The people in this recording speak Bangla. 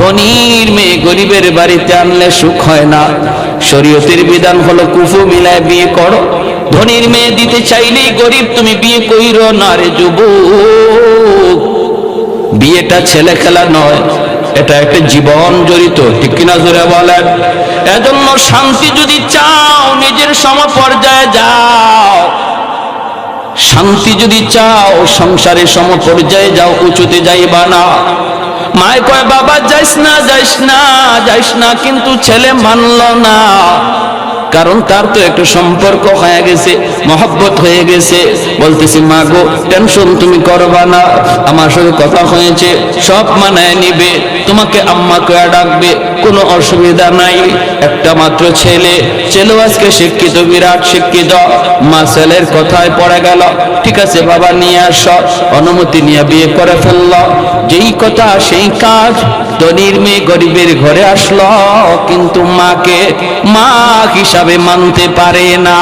ধনীর মেয়ে গরিবের বাড়িতে আনলে সুখ হয় না। শরীয়তের বিধান হলো কুফু মিলায় বিয়ে করো। ধনীর মেয়ে দিতে চাইলেই গরিব তুমি বিয়ে কইরো না রে যুবক। বিয়েটা ছেলে খেলা নয়, এটা একটা জীবন জড়িত, ঠিক কিনা জোরে বলেন? এজন্য শান্তি যদি চাও নিজের সমপর্যায়ে যাও, শান্তি যদি চাও সংসারের সমপর্যায়ে যাও, উঁচুতে যাইবা না। মায় কয় বাবা যাইস না যাইস না যাইস না, কিন্তু ছেলে মানল না, কারণ তার তো একটা সম্পর্ক হয়ে গেছে, মহব্বত হয়ে গেছে। বলতেছি মা গো টেনশন তুমি করবা না, আমার সাথে কথা হয়েছে, সব মানায় নিবে, তোমাকে আম্মা কয়া ডাকবে, কোনো অসুবিধা নাই। একটা মাত্র ছেলে, ছেলেও আজকে শিক্ষিত, বিরাট শিক্ষিত। মা ছেলের কথায় পড়ে গেল, ঠিক আছে বাবা নিয়ে আস, অনুমতি নিয়ে বিয়ে করে ফেলল। যেই কথা সেই কাজ। ধনীর মেয়ে গরিবের ঘরে আসলো, কিন্তু মাকে মা হিসাবে মানতে পারে না।